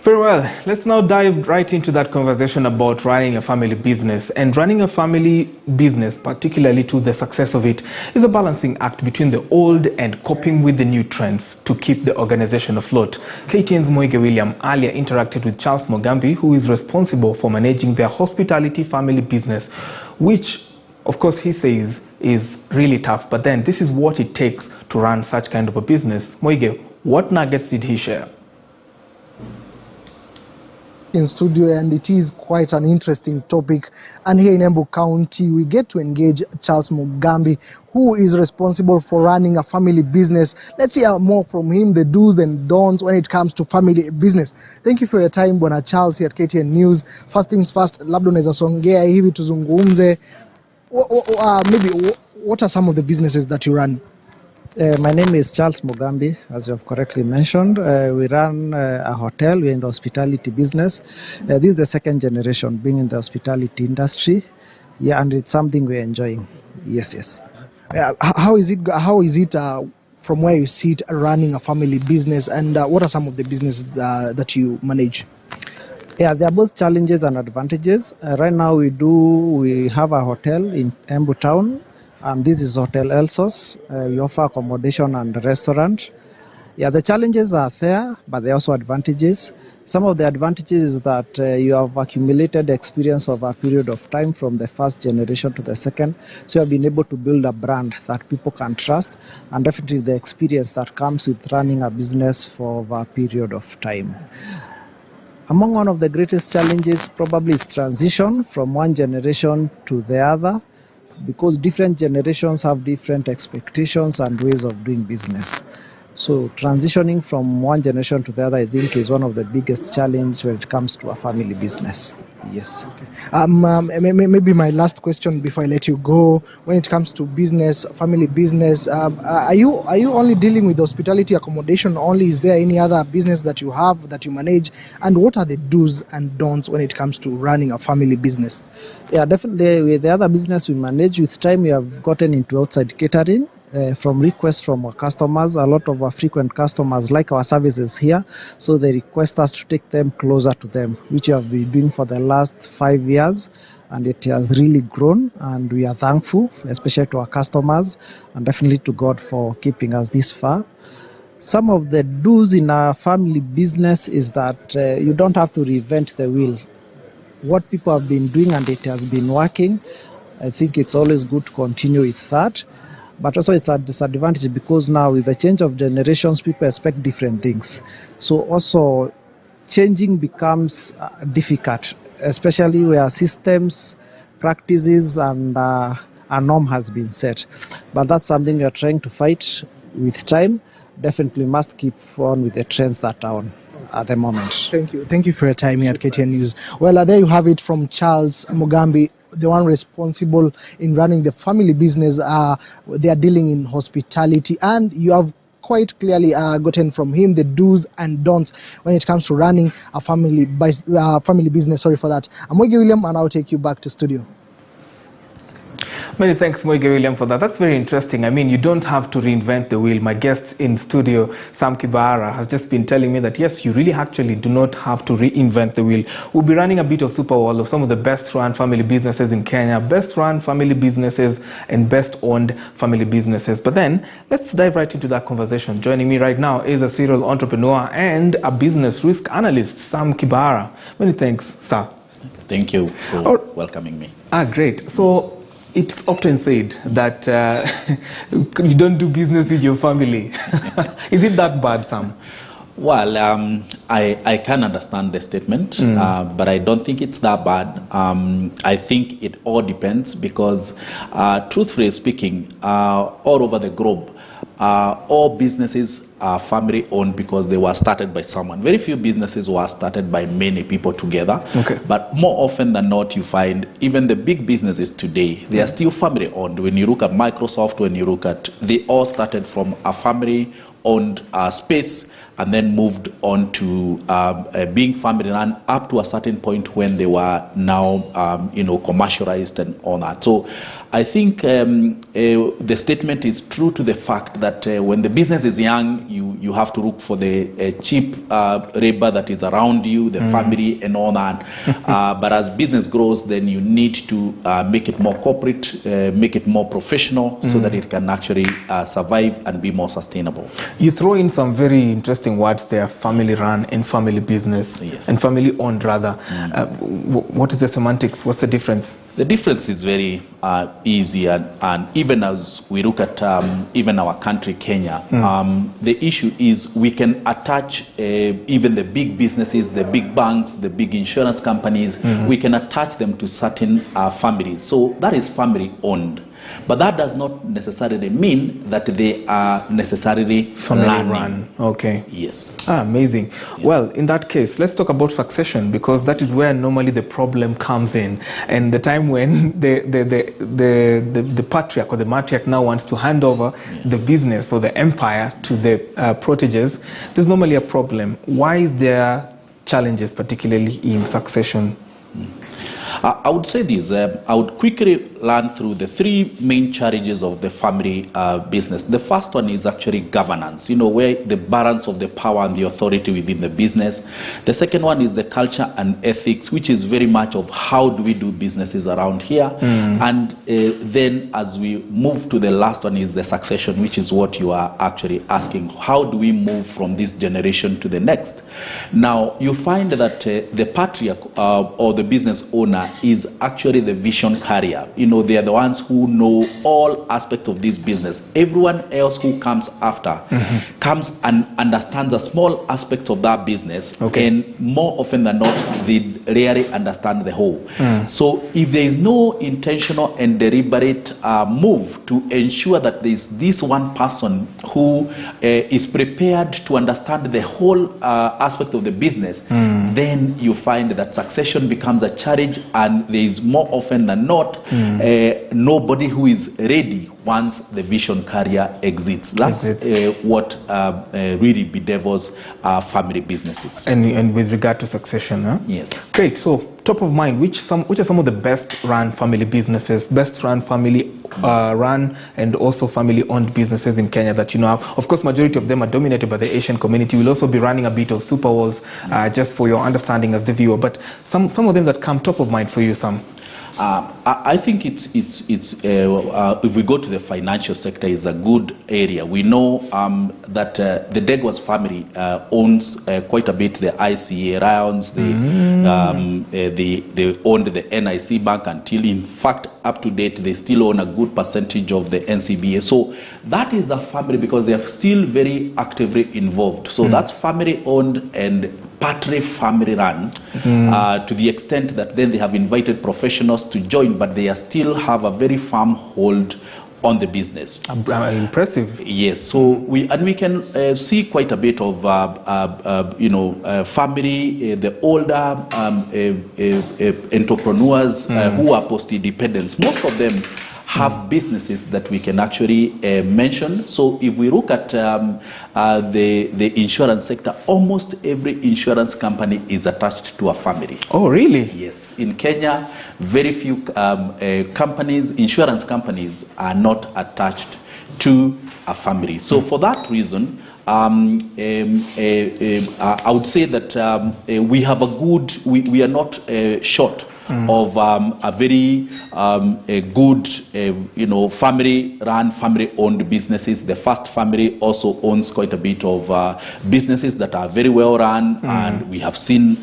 Very well. Let's now dive right into that conversation about running a family business. And running a family business, particularly to the success of it, is a balancing act between the old and coping with the new trends to keep the organization afloat. KTN's Moige William earlier interacted with Charles Mugambi, who is responsible for managing their hospitality family business, which, of course, he says is really tough. But then this is what it takes to run such kind of a business. Moige, what nuggets did he share? In studio, and it is quite an interesting topic. And here in Embu County, we get to engage Charles Mugambi, who is responsible for running a family business. Let's hear more from him, the do's and don'ts when it comes to family business. Thank you for your time, Bwana Charles, here at KTN News. First things first, labda unaweza songea hivi tuzungumze. Maybe what are some of the businesses that you run? My name is Charles Mugambi, as you have correctly mentioned. We run a hotel. We're in the hospitality business. This is the second generation being in the hospitality industry. Yeah, and it's something we're enjoying. Yes. How is it from where you sit running a family business, and what are some of the businesses that you manage? Yeah, there are both challenges and advantages. Right now we have a hotel in Embu Town. And this is Hotel Elsos. We offer accommodation and restaurant. Yeah, the challenges are there, but there are also advantages. Some of the advantages is that you have accumulated experience of a period of time from the first generation to the second. So you have been able to build a brand that people can trust, and definitely the experience that comes with running a business for a period of time. Among one of the greatest challenges probably is transition from one generation to the other, because different generations have different expectations and ways of doing business. So transitioning from one generation to the other, I think, is one of the biggest challenges when it comes to a family business. Yes. Maybe my last question before I let you go. When it comes to business, family business, are you only dealing with hospitality accommodation only? Is there any other business that you have that you manage? And what are the do's and don'ts when it comes to running a family business? Yeah, definitely. With the other business we manage, with time we have gotten into outside catering. From requests from our customers, a lot of our frequent customers like our services here, so they request us to take them closer to them, which we have been doing for the last 5 years, and it has really grown, and we are thankful, especially to our customers, and definitely to God for keeping us this far. Some of the do's in our family business is that you don't have to reinvent the wheel. What people have been doing and it has been working, I think it's always good to continue with that. But also it's a disadvantage because now with the change of generations, people expect different things. So also changing becomes difficult, especially where systems, practices, and a norm has been set. But that's something we are trying to fight with time. Definitely must keep on with the trends that are on at the moment. Thank you for your time here at KTN News. Well, there you have it from Charles Mugambi, the one responsible in running the family business. They are dealing in hospitality, and you have quite clearly gotten from him the do's and don'ts when it comes to running a family business. Sorry for that. I'm Moige William, and I'll take you back to studio. Many thanks, Moige William, for that. That's very interesting. I mean, you don't have to reinvent the wheel. My guest in studio, Sam Kibara, has just been telling me that, yes, you really actually do not have to reinvent the wheel. We'll be running a bit of Super Bowl of some of the best-run family businesses in Kenya, best-run family businesses and best-owned family businesses. But then, let's dive right into that conversation. Joining me right now is a serial entrepreneur and a business risk analyst, Sam Kibara. Many thanks, sir. Thank you for welcoming me. Great. So, it's often said that you don't do business with your family. Is it that bad, Sam? Well, I can understand the statement, but I don't think it's that bad. I think it all depends because, truthfully speaking, all over the globe, all businesses are family owned because they were started by someone. Very few businesses were started by many people together. Okay. But more often than not, you find even the big businesses today, they are still family owned. When you look at Microsoft, when you look at, they all started from a family owned space and then moved on to being family run up to a certain point when they were now, commercialized and all that. So I think the statement is true to the fact that when the business is young, you have to look for the cheap labor that is around you, the family and all that. But as business grows, then you need to make it more corporate, make it more professional, so that it can actually survive and be more sustainable. You throw in some very interesting words there: family run and family business, yes, and family owned rather. What is the semantics? What's the difference? The difference is very easy, and even as we look at even our country, Kenya, the issue is we can attach even the big businesses, the big banks, the big insurance companies, we can attach them to certain families. So that is family owned. But that does not necessarily mean that they are necessarily Family running. run. Okay. Yes. Amazing. Yeah. Well, in that case, let's talk about succession, because that is where normally the problem comes in, and the time when the patriarch or the matriarch now wants to hand over the business or the empire to the proteges, there's normally a problem. Why is there challenges, particularly in succession? I would say this. I would quickly run through the three main challenges of the family business. The first one is actually governance, where the balance of the power and the authority within the business. The second one is the culture and ethics, which is very much of how do we do businesses around here. And then as we move to the last one is the succession, which is what you are actually asking. How do we move from this generation to the next? Now, you find that the patriarch or the business owner is actually the vision carrier. They are the ones who know all aspects of this business. Everyone else who comes after comes and understands a small aspect of that business, and more often than not, they rarely understand the whole. So if there is no intentional and deliberate move to ensure that there is this one person who is prepared to understand the whole aspect of the business, then you find that succession becomes a challenge, and there is more often than not nobody who is ready once the vision carrier exits. That's what really bedevils family businesses. And with regard to succession, huh? Yes. Great. So, top of mind, which are some of the best run family businesses, best run family run and also family owned businesses in Kenya that you know of? Of course, majority of them are dominated by the Asian community. We'll also be running a bit of Super Walls just for your understanding as the viewer. But some of them that come top of mind for you, Sam. I think it's if we go to the financial sector, is a good area. We know that the Degwas family owns quite a bit the ICA rounds. They owned the NIC Bank until, in fact, up to date, they still own a good percentage of the NCBA. So that is a family because they are still very actively involved. So that's family owned and partly family run to the extent that then they have invited professionals to join, but they still have a very firm hold on the business. Impressive. Yes. So we can see quite a bit of family, the older entrepreneurs who are post-independence. Most of them have businesses that we can actually mention. So if we look at the insurance sector, almost every insurance company is attached to a family. Oh, really? Yes. In Kenya, very few insurance companies are not attached to a family. So for that reason, I would say that we have we are not short of a very good, family-run, family-owned businesses. The First family also owns quite a bit of businesses that are very well-run, and we have seen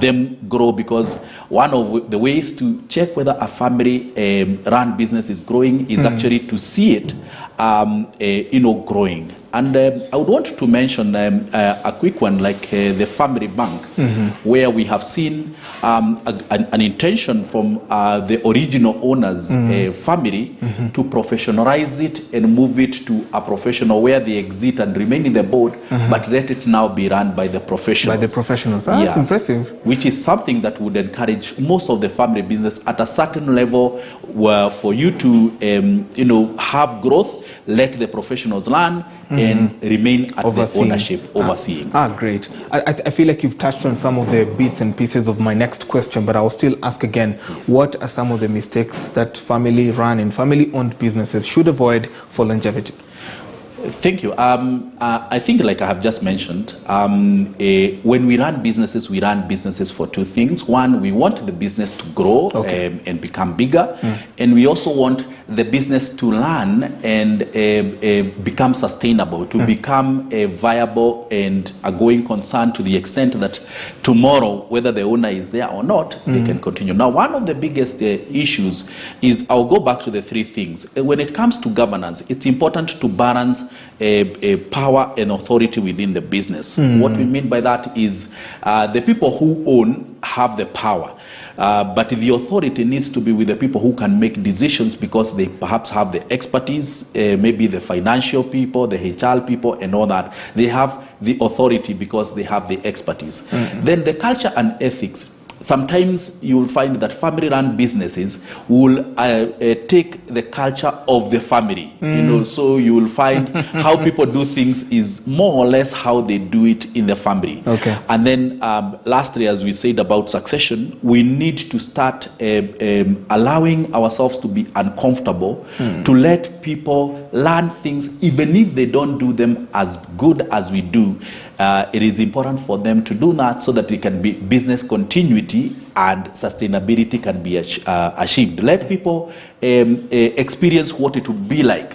them grow, because one of the ways to check whether a family-run business is growing is actually to see it, growing. And I would want to mention a quick one, like the Family Bank, where we have seen an intention from the original owner's family to professionalize it and move it to a professional where they exit and remain in the board, but let it now be run by the professionals. By the professionals. That's impressive. Which is something that would encourage most of the family business at a certain level, where for you to have growth, let the professionals learn and remain at Overseeing. the ownership, overseeing. Great. I feel like you've touched on some of the bits and pieces of my next question, but I'll still ask again, what are some of the mistakes that family-run and family-owned businesses should avoid for longevity? Thank you. I think, like I have just mentioned, when we run businesses for two things. One, we want the business to grow and become bigger. And we also want the business to learn and become sustainable, to become a viable and a going concern to the extent that tomorrow, whether the owner is there or not, they can continue. Now, one of the biggest issues is, I'll go back to the three things. When it comes to governance, it's important to balance a power and authority within the business. What we mean by that is the people who own have the power. But the authority needs to be with the people who can make decisions, because they perhaps have the expertise, maybe the financial people, the HR people, and all that. They have the authority because they have the expertise. Then the culture and ethics. Sometimes you will find that family-run businesses will take the culture of the family. So you will find how people do things is more or less how they do it in the family. And then lastly, as we said about succession, we need to start allowing ourselves to be uncomfortable, to let people learn things, even if they don't do them as good as we do. It is important for them to do that so that it can be business continuity and sustainability can be achieved. Let people experience what it would be like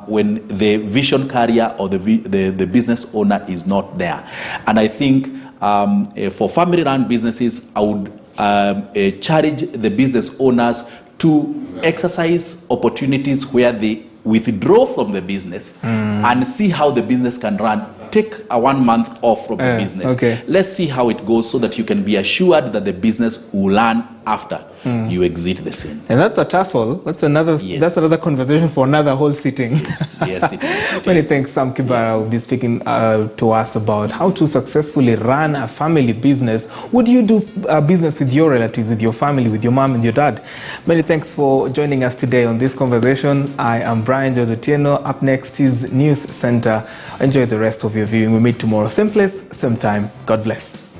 when the vision carrier or the business owner is not there. And I think for family-run businesses, I would challenge the business owners to exercise opportunities where they withdraw from the business and see how the business can run. Take a 1 month off from the business. Let's see how it goes, so that you can be assured that the business will run after you exit the scene. And that's a tussle. That's another. That's another conversation for another whole sitting. Yes, it is. Many thanks, Sam Kibara, will be speaking to us about how to successfully run a family business. Would you do business with your relatives, with your family, with your mom and your dad? Many thanks for joining us today on this conversation. I am Brian George Otieno. Up next is News Center. Enjoy the rest of your viewing. We meet tomorrow, same place, same time. God bless.